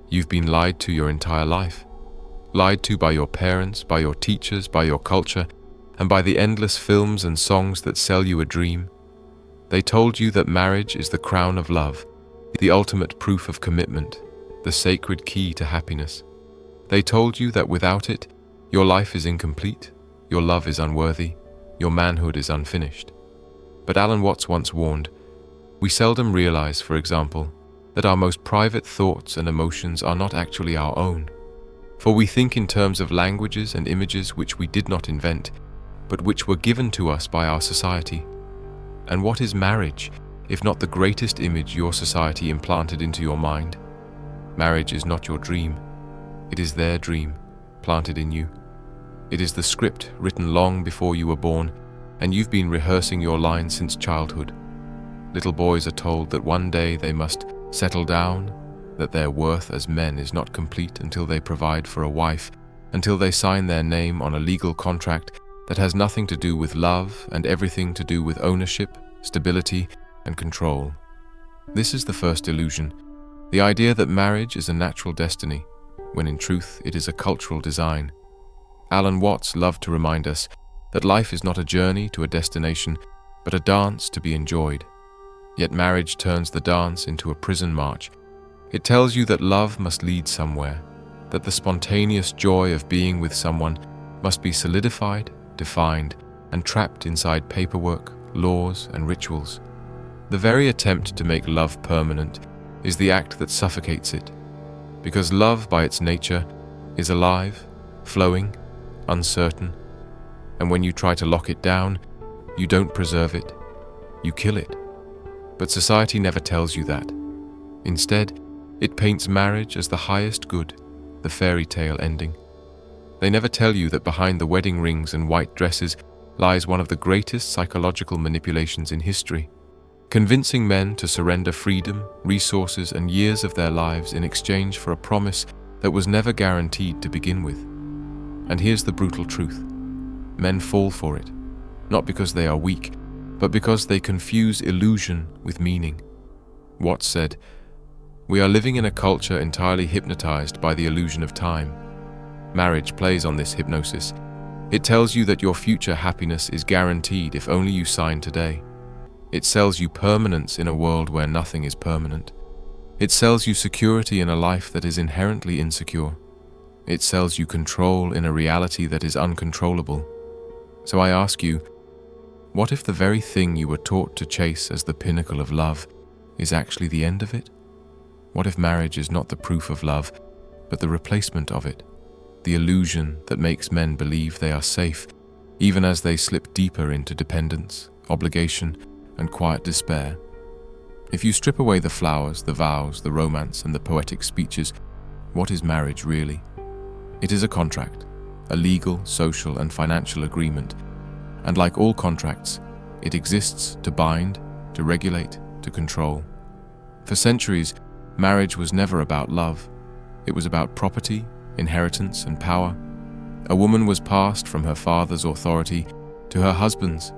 You've been lied to your entire life. Lied to by your parents, by your teachers, by your culture, and by the endless films and songs that sell you a dream. They told you that marriage is the crown of love, the ultimate proof of commitment, the sacred key to happiness. They told you that without it, your life is incomplete, your love is unworthy, your manhood is unfinished. But Alan Watts once warned, we seldom realize, for example, that our most private thoughts and emotions are not actually our own. For we think in terms of languages and images which we did not invent, but which were given to us by our society. And what is marriage, if not the greatest image your society implanted into your mind? Marriage is not your dream. It is their dream, planted in you. It is the script written long before you were born, and you've been rehearsing your lines since childhood. Little boys are told that one day they must settle down, that their worth as men is not complete until they provide for a wife, until they sign their name on a legal contract that has nothing to do with love and everything to do with ownership, stability, and control. This is the first illusion, the idea that marriage is a natural destiny, when in truth it is a cultural design. Alan Watts loved to remind us that life is not a journey to a destination, but a dance to be enjoyed. Yet marriage turns the dance into a prison march. It tells you that love must lead somewhere, that the spontaneous joy of being with someone must be solidified, defined, and trapped inside paperwork, laws, and rituals. The very attempt to make love permanent is the act that suffocates it, because love by its nature is alive, flowing, uncertain, and when you try to lock it down, you don't preserve it, you kill it. But society never tells you that. Instead, it paints marriage as the highest good, the fairy tale ending. They never tell you that behind the wedding rings and white dresses lies one of the greatest psychological manipulations in history, convincing men to surrender freedom, resources, and years of their lives in exchange for a promise that was never guaranteed to begin with. And here's the brutal truth. Men fall for it, not because they are weak, but because they confuse illusion with meaning. Watts said, "We are living in a culture entirely hypnotized by the illusion of time. Marriage plays on this hypnosis. It tells you that your future happiness is guaranteed if only you sign today. It sells you permanence in a world where nothing is permanent. It sells you security in a life that is inherently insecure. It sells you control in a reality that is uncontrollable. So I ask you, what if the very thing you were taught to chase as the pinnacle of love is actually the end of it? What if marriage is not the proof of love, but the replacement of it? The illusion that makes men believe they are safe, even as they slip deeper into dependence, obligation, and quiet despair. If you strip away the flowers, the vows, the romance, and the poetic speeches, what is marriage really? It is a contract, a legal, social, and financial agreement. And like all contracts, it exists to bind, to regulate, to control. For centuries, marriage was never about love. It was about property, inheritance, and power. A woman was passed from her father's authority to her husband's.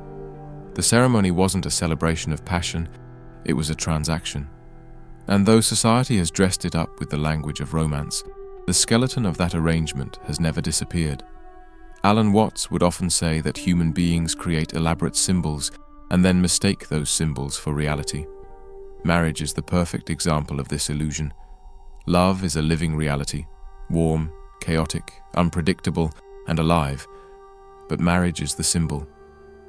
The ceremony wasn't a celebration of passion, it was a transaction. And though society has dressed it up with the language of romance, the skeleton of that arrangement has never disappeared. Alan Watts would often say that human beings create elaborate symbols and then mistake those symbols for reality. Marriage is the perfect example of this illusion. Love is a living reality, warm, chaotic, unpredictable, and alive. But marriage is the symbol.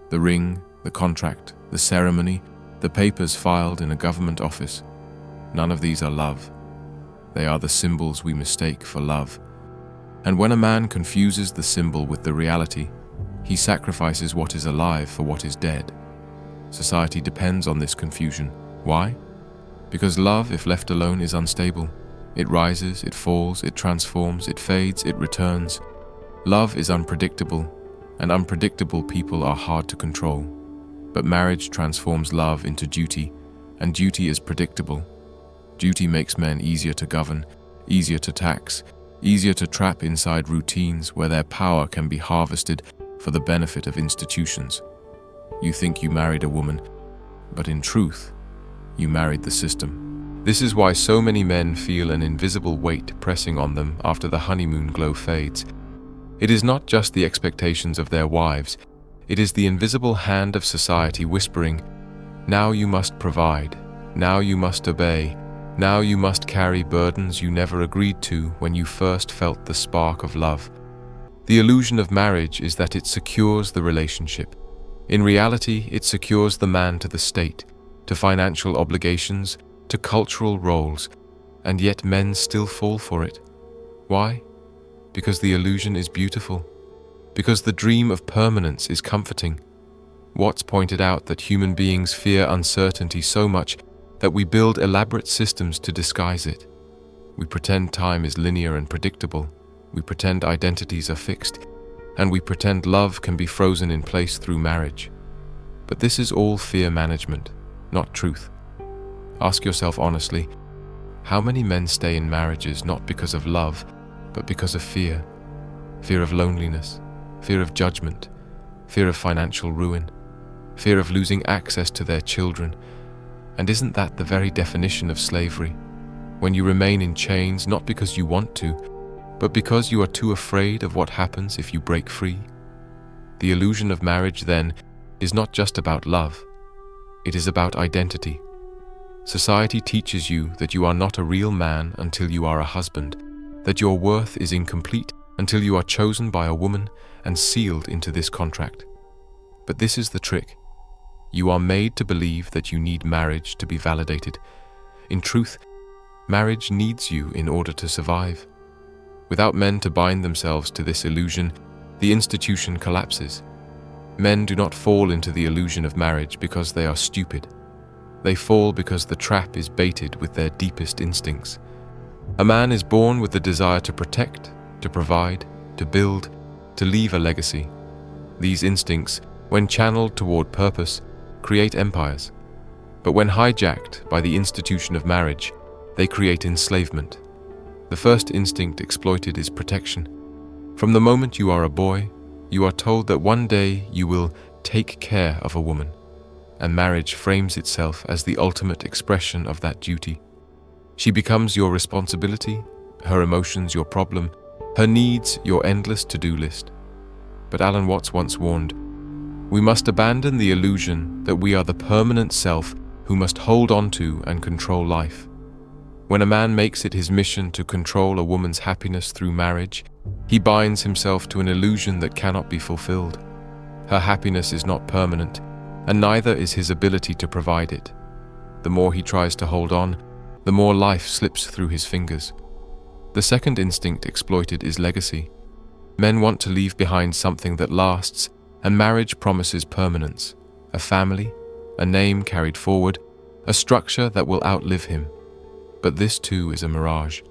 The ring, the contract, the ceremony, the papers filed in a government office. None of these are love. They are the symbols we mistake for love. And when a man confuses the symbol with the reality, he sacrifices what is alive for what is dead. Society depends on this confusion. Why? Because love, if left alone, is unstable. It rises, it falls, it transforms, it fades, it returns. Love is unpredictable, and unpredictable people are hard to control. But marriage transforms love into duty, and duty is predictable. Duty makes men easier to govern, easier to tax, easier to trap inside routines where their power can be harvested for the benefit of institutions. You think you married a woman, but in truth, you married the system. This is why so many men feel an invisible weight pressing on them after the honeymoon glow fades. It is not just the expectations of their wives, it is the invisible hand of society whispering, "Now you must provide, now you must obey, now you must carry burdens you never agreed to when you first felt the spark of love." The illusion of marriage is that it secures the relationship. In reality, it secures the man to the state, to financial obligations, to cultural roles, and yet men still fall for it. Why? Because the illusion is beautiful. Because the dream of permanence is comforting. Watts pointed out that human beings fear uncertainty so much that we build elaborate systems to disguise it. We pretend time is linear and predictable. We pretend identities are fixed. And we pretend love can be frozen in place through marriage. But this is all fear management, not truth. Ask yourself honestly, how many men stay in marriages not because of love, but because of fear? Fear of loneliness, fear of judgment, fear of financial ruin, fear of losing access to their children. And isn't that the very definition of slavery? When you remain in chains not because you want to, but because you are too afraid of what happens if you break free? The illusion of marriage, then, is not just about love. It is about identity. Society teaches you that you are not a real man until you are a husband, that your worth is incomplete until you are chosen by a woman and sealed into this contract. But this is the trick. You are made to believe that you need marriage to be validated. In truth, marriage needs you in order to survive. Without men to bind themselves to this illusion, the institution collapses. Men do not fall into the illusion of marriage because they are stupid. They fall because the trap is baited with their deepest instincts. A man is born with the desire to protect, to provide, to build, to leave a legacy. These instincts, when channeled toward purpose, create empires. But when hijacked by the institution of marriage, they create enslavement. The first instinct exploited is protection. From the moment you are a boy, you are told that one day you will take care of a woman, and marriage frames itself as the ultimate expression of that duty. She becomes your responsibility, her emotions your problem, her needs your endless to-do list. But Alan Watts once warned, we must abandon the illusion that we are the permanent self who must hold on to and control life. When a man makes it his mission to control a woman's happiness through marriage, he binds himself to an illusion that cannot be fulfilled. Her happiness is not permanent, and neither is his ability to provide it. The more he tries to hold on, the more life slips through his fingers. The second instinct exploited is legacy. Men want to leave behind something that lasts, and marriage promises permanence, a family, a name carried forward, a structure that will outlive him. But this too is a mirage.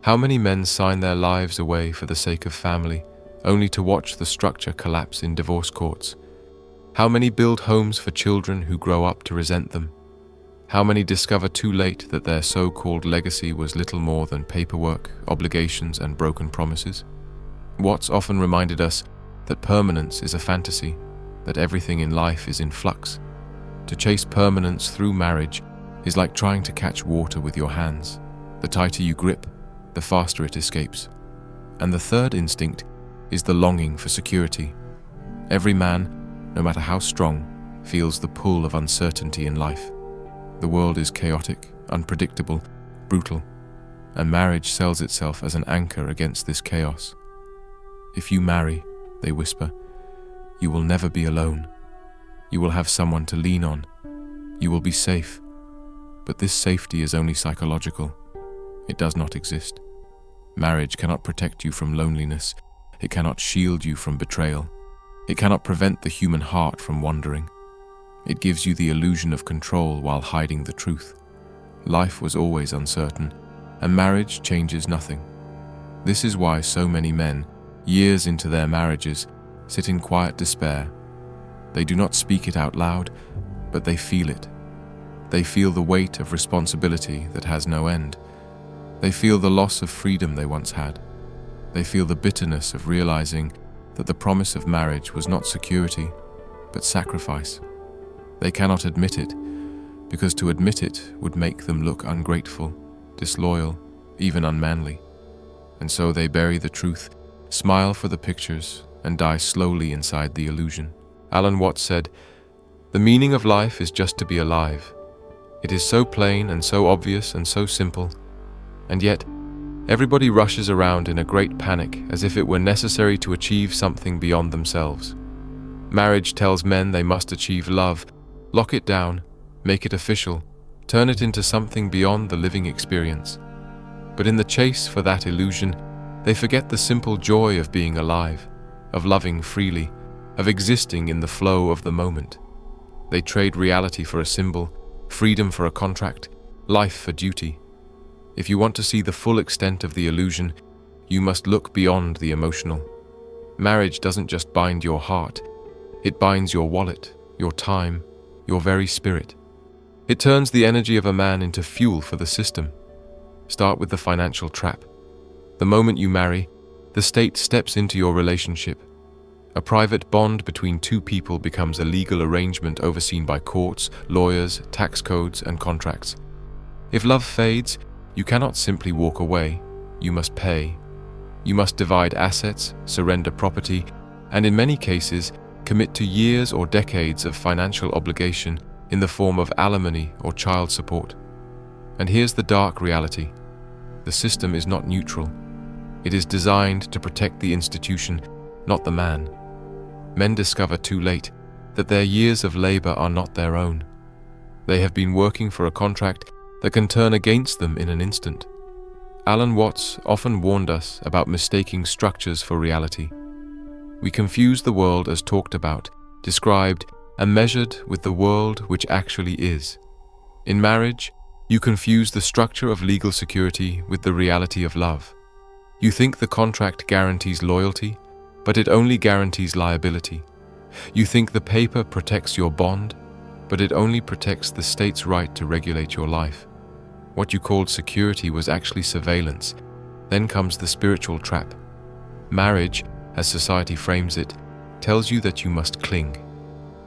How many men sign their lives away for the sake of family, only to watch the structure collapse in divorce courts? How many build homes for children who grow up to resent them? How many discover too late that their so-called legacy was little more than paperwork, obligations, and broken promises? Watts often reminded us that permanence is a fantasy, that everything in life is in flux. To chase permanence through marriage is like trying to catch water with your hands. The tighter you grip, the faster it escapes. And the third instinct is the longing for security. Every man, no matter how strong, feels the pull of uncertainty in life. The world is chaotic, unpredictable, brutal, and marriage sells itself as an anchor against this chaos. If you marry, they whisper, you will never be alone. You will have someone to lean on. You will be safe. But this safety is only psychological. It does not exist. Marriage cannot protect you from loneliness. It cannot shield you from betrayal. It cannot prevent the human heart from wandering. It gives you the illusion of control while hiding the truth. Life was always uncertain, and marriage changes nothing. This is why so many men, years into their marriages, sit in quiet despair. They do not speak it out loud, but they feel it. They feel the weight of responsibility that has no end. They feel the loss of freedom they once had. They feel the bitterness of realizing that the promise of marriage was not security, but sacrifice. They cannot admit it, because to admit it would make them look ungrateful, disloyal, even unmanly. And so they bury the truth, smile for the pictures, and die slowly inside the illusion. Alan Watts said, "The meaning of life is just to be alive. It is so plain and so obvious and so simple, and yet everybody rushes around in a great panic as if it were necessary to achieve something beyond themselves. Marriage tells men they must achieve love, lock it down, make it official, turn it into something beyond the living experience. But in the chase for that illusion, they forget the simple joy of being alive, of loving freely, of existing in the flow of the moment. They trade reality for a symbol, freedom for a contract, life for duty. If you want to see the full extent of the illusion, you must look beyond the emotional. Marriage doesn't just bind your heart, it binds your wallet, your time, your very spirit. It turns the energy of a man into fuel for the system. Start with the financial trap. The moment you marry, the state steps into your relationship. A private bond between two people becomes a legal arrangement overseen by courts, lawyers, tax codes, and contracts. If love fades, you cannot simply walk away. You must pay. You must divide assets, surrender property, and in many cases, commit to years or decades of financial obligation in the form of alimony or child support. And here's the dark reality. The system is not neutral. It is designed to protect the institution, not the man. Men discover too late that their years of labor are not their own. They have been working for a contract that can turn against them in an instant. Alan Watts often warned us about mistaking structures for reality. We confuse the world as talked about, described, and measured with the world which actually is. In marriage, you confuse the structure of legal security with the reality of love. You think the contract guarantees loyalty, but it only guarantees liability. You think the paper protects your bond, but it only protects the state's right to regulate your life. What you called security was actually surveillance. Then comes the spiritual trap. Marriage, as society frames it, tells you that you must cling,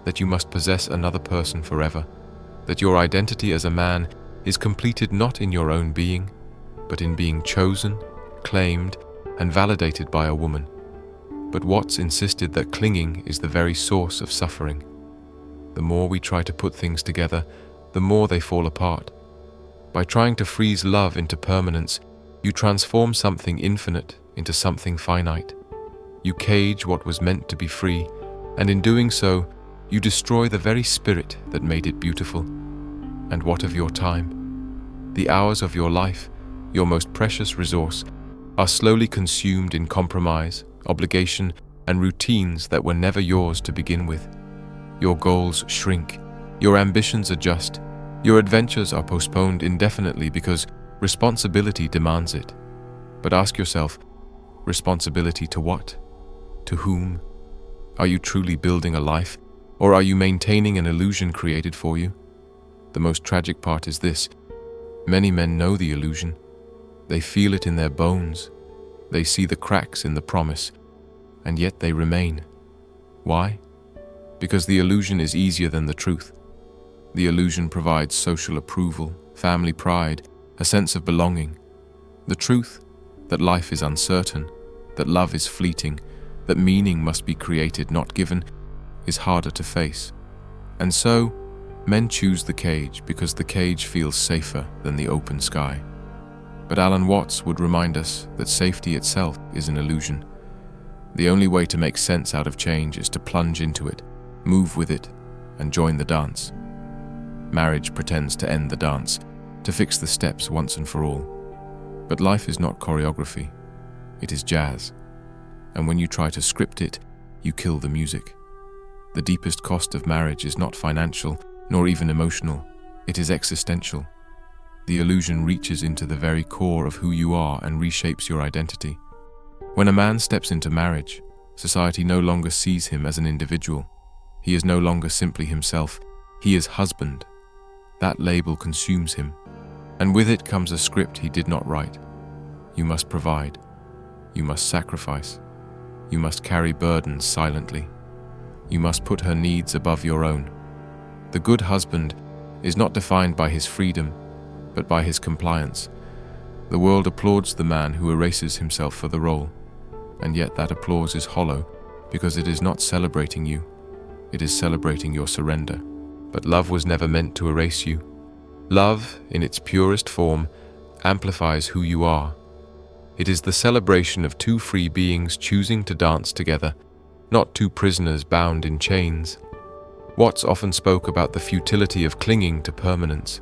that you must possess another person forever, that your identity as a man is completed not in your own being, but in being chosen, claimed, and validated by a woman. But Watts insisted that clinging is the very source of suffering. The more we try to put things together, the more they fall apart. By trying to freeze love into permanence, you transform something infinite into something finite. You cage what was meant to be free, and in doing so, you destroy the very spirit that made it beautiful. And what of your time? The hours of your life, your most precious resource, are slowly consumed in compromise, obligation, and routines that were never yours to begin with. Your goals shrink, your ambitions adjust, your adventures are postponed indefinitely because responsibility demands it. But ask yourself, responsibility to what? To whom? Are you truly building a life, or are you maintaining an illusion created for you? The most tragic part is this. Many men know the illusion. They feel it in their bones. They see the cracks in the promise, and yet they remain. Why? Because the illusion is easier than the truth. The illusion provides social approval, family pride, a sense of belonging. The truth, that life is uncertain, that love is fleeting, that meaning must be created, not given, is harder to face. And so, men choose the cage because the cage feels safer than the open sky. But Alan Watts would remind us that safety itself is an illusion. The only way to make sense out of change is to plunge into it, move with it, and join the dance. Marriage pretends to end the dance, to fix the steps once and for all. But life is not choreography, it is jazz. And when you try to script it, you kill the music. The deepest cost of marriage is not financial, nor even emotional, it is existential. The illusion reaches into the very core of who you are and reshapes your identity. When a man steps into marriage, society no longer sees him as an individual. He is no longer simply himself, he is husband. That label consumes him, and with it comes a script he did not write. You must provide, you must sacrifice, you must carry burdens silently, you must put her needs above your own. The good husband is not defined by his freedom, but by his compliance. The world applauds the man who erases himself for the role, and yet that applause is hollow because it is not celebrating you, it is celebrating your surrender. But love was never meant to erase you. Love, in its purest form, amplifies who you are. It is the celebration of two free beings choosing to dance together, not two prisoners bound in chains. Watts often spoke about the futility of clinging to permanence.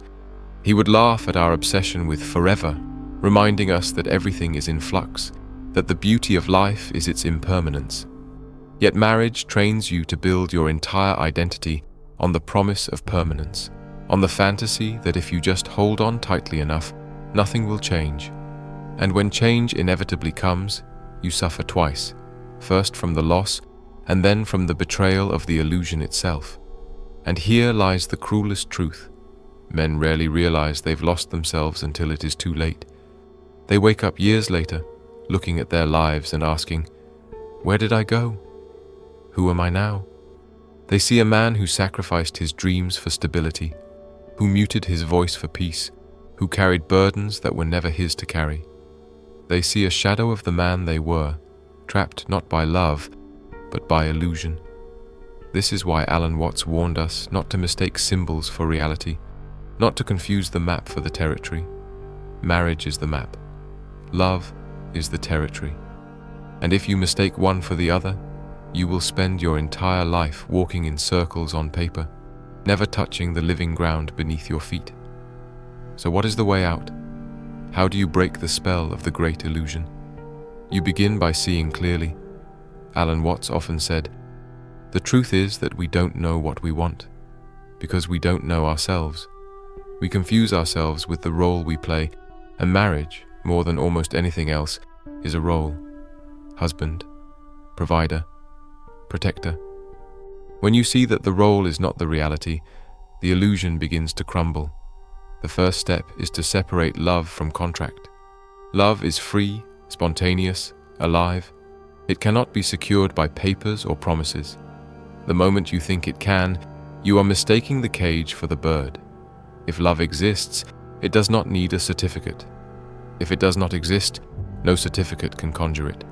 He would laugh at our obsession with forever, reminding us that everything is in flux, that the beauty of life is its impermanence. Yet marriage trains you to build your entire identity on the promise of permanence, on the fantasy that if you just hold on tightly enough, nothing will change. And when change inevitably comes, you suffer twice, first from the loss and then from the betrayal of the illusion itself. And here lies the cruelest truth. Men rarely realize they've lost themselves until it is too late. They wake up years later, looking at their lives and asking, "Where did I go? Who am I now?" They see a man who sacrificed his dreams for stability, who muted his voice for peace, who carried burdens that were never his to carry. They see a shadow of the man they were, trapped not by love, but by illusion. This is why Alan Watts warned us not to mistake symbols for reality, not to confuse the map for the territory. Marriage is the map. Love is the territory. And if you mistake one for the other, you will spend your entire life walking in circles on paper, never touching the living ground beneath your feet. So what is the way out? How do you break the spell of the great illusion? You begin by seeing clearly. Alan Watts often said, "The truth is that we don't know what we want, because we don't know ourselves. We confuse ourselves with the role we play, and marriage, more than almost anything else, is a role. Husband, provider, protector. When you see that the role is not the reality, the illusion begins to crumble. The first step is to separate love from contract. Love is free, spontaneous, alive. It cannot be secured by papers or promises. The moment you think it can, you are mistaking the cage for the bird. If love exists, it does not need a certificate. If it does not exist, no certificate can conjure it.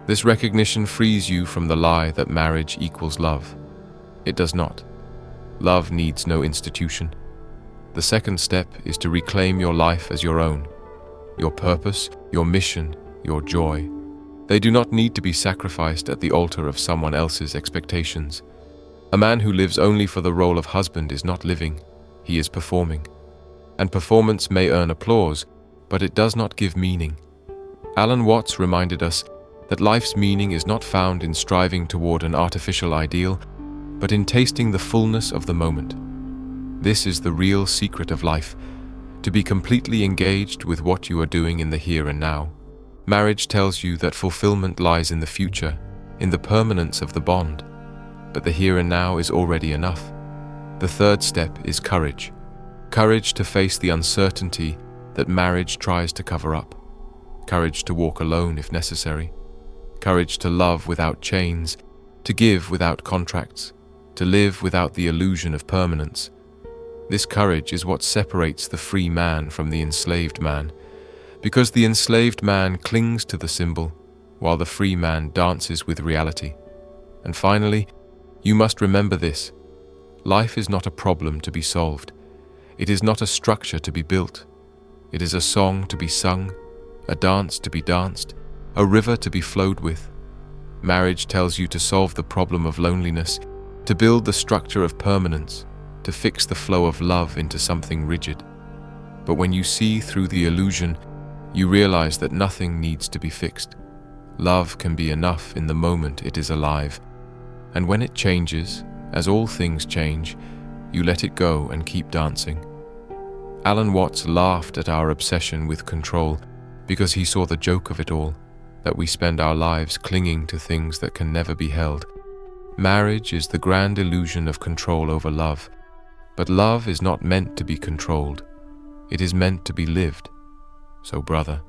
This recognition frees you from the lie that marriage equals love. It does not. Love needs no institution. The second step is to reclaim your life as your own. Your purpose, your mission, your joy. They do not need to be sacrificed at the altar of someone else's expectations. A man who lives only for the role of husband is not living, he is performing. And performance may earn applause, but it does not give meaning. Alan Watts reminded us that life's meaning is not found in striving toward an artificial ideal, but in tasting the fullness of the moment. This is the real secret of life, to be completely engaged with what you are doing in the here and now. Marriage tells you that fulfillment lies in the future, in the permanence of the bond, but the here and now is already enough. The third step is courage. Courage to face the uncertainty that marriage tries to cover up. Courage to walk alone if necessary. Courage to love without chains, to give without contracts, to live without the illusion of permanence. This courage is what separates the free man from the enslaved man, because the enslaved man clings to the symbol, while the free man dances with reality. And finally, you must remember this. Life is not a problem to be solved. It is not a structure to be built. It is a song to be sung, a dance to be danced, a river to be flowed with. Marriage tells you to solve the problem of loneliness, to build the structure of permanence, to fix the flow of love into something rigid. But when you see through the illusion, you realize that nothing needs to be fixed. Love can be enough in the moment it is alive. And when it changes, as all things change, you let it go and keep dancing. Alan Watts laughed at our obsession with control because he saw the joke of it all, that we spend our lives clinging to things that can never be held. Marriage is the grand illusion of control over love, but love is not meant to be controlled. It is meant to be lived. So, brother,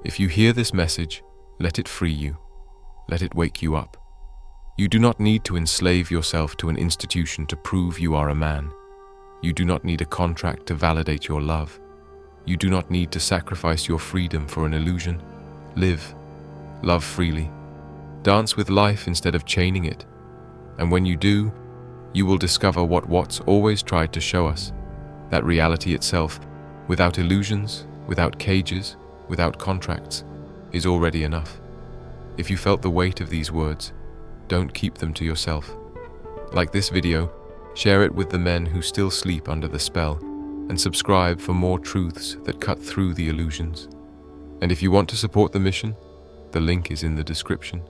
if you hear this message, let it free you. Let it wake you up. You do not need to enslave yourself to an institution to prove you are a man. You do not need a contract to validate your love. You do not need to sacrifice your freedom for an illusion. Live. Love freely. Dance with life instead of chaining it. And when you do, you will discover what Watts always tried to show us, that reality itself, without illusions, without cages, without contracts, is already enough. If you felt the weight of these words, don't keep them to yourself. Like this video, share it with the men who still sleep under the spell, and subscribe for more truths that cut through the illusions. And if you want to support the mission, the link is in the description.